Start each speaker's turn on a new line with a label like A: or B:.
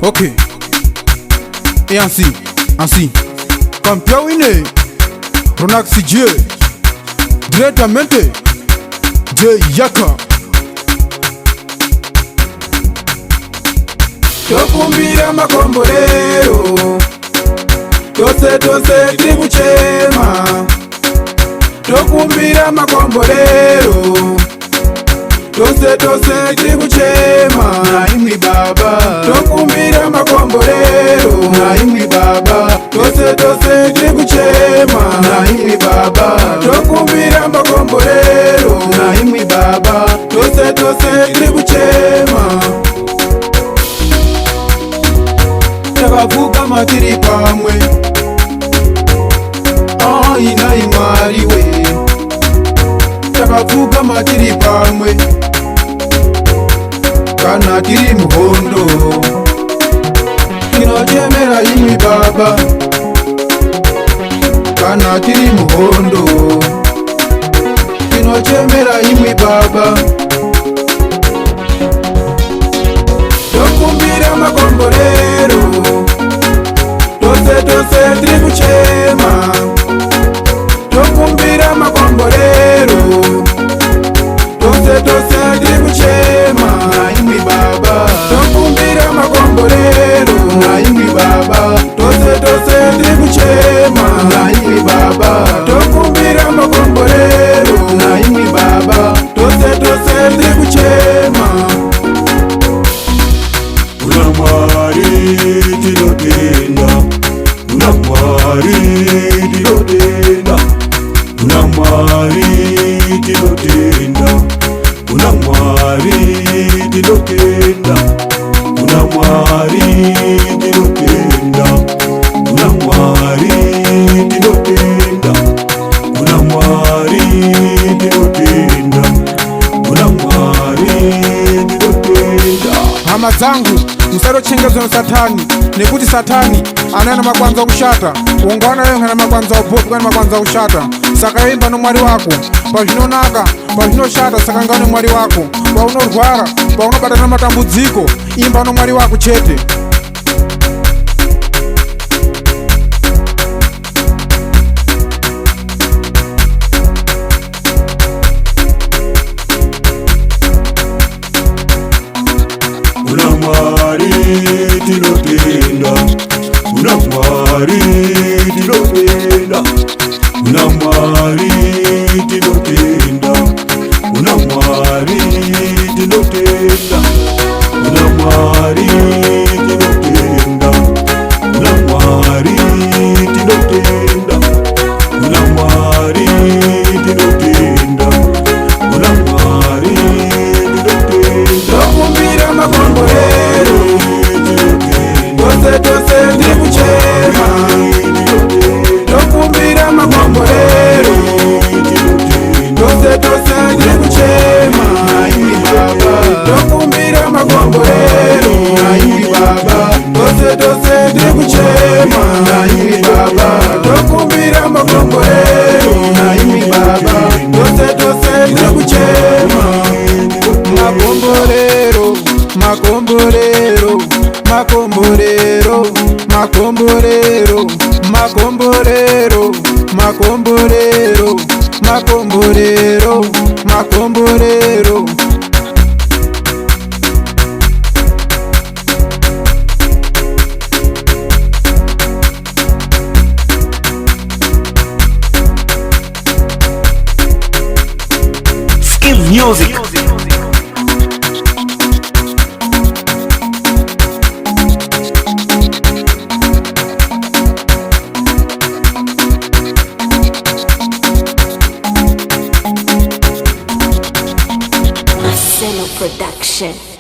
A: Ok. Et ainsi. Campeão Ine. Ronax J. Diretamente. J Yaka.
B: Tokumbira makomborero. Tose tribu chema. Tokumbira makomborero. Tose tribu chema.
A: Naimwi baba.
B: Tokumbira makomborero.
A: Naimwi baba.
B: Tose tribu chema.
A: Naimwi baba.
B: Tokumbira makomborero.
A: Naimwi baba.
B: Tose tribu chema. Takavuka matiri pamwe. Ina imwariwe. Takavuka matiri pamwe. Kana tiri muhondo. Inotemera imwi baba. Kana tiri muhondo. Inotemera imwi baba. Tokumbira makomborero. Tose tribu chema. Tokumbira makomborero. Tose tribu chema.
A: Naimwi baba.
B: Tokumbira makomborero.
A: Naimwi baba.
B: Tose tribu chema.
A: Naimwi baba.
B: Tokumbira makomborero.
A: Naimwi baba.
B: Tose tribu chema.
C: Unamwari tilotenda. Unamwari tilotenda. Unamwari tilotenda. Unamwari tilotenda. Unamwari tilotenda. Unamwari tilotenda. Unamwari tilotenda. Unamwari tilotenda.
A: Hama zangu musarochengezo satani nekuti satani anana makwanza kushata ungana yo ngana makwanza upopi kana makwanza kushata saka imba no mwari wako pazvinonaka pazvinoshata saka ngane mwari wako paunorwara paunobatana matambudziko imba no mwari wako chete.
C: Unamwari tilotenda. Unamwari tilotenda. Unamwari tilotenda. Unamwari tilotenda. Unamwari tilotenda. Unamwari tilotenda. Unamwari tilotenda. Unamwari tilotenda.
B: Tokumbira makomborero. Tose tribu chema. Tokumbira makomborero. Tose tribu chema.
A: Naimwi baba.
B: Tokumbira makomborero.
A: Naimwi baba.
B: Tose tribu chema.
A: Naimwi baba.
B: Tokumbira makomborero.
A: Naimwi baba.
B: Tose tribu chema.
A: Makomborero, makomborero, makomborero, makomborero, makomborero, makomborero, makomborero, makomborero.
D: Skill Music.
E: Marcelo Production.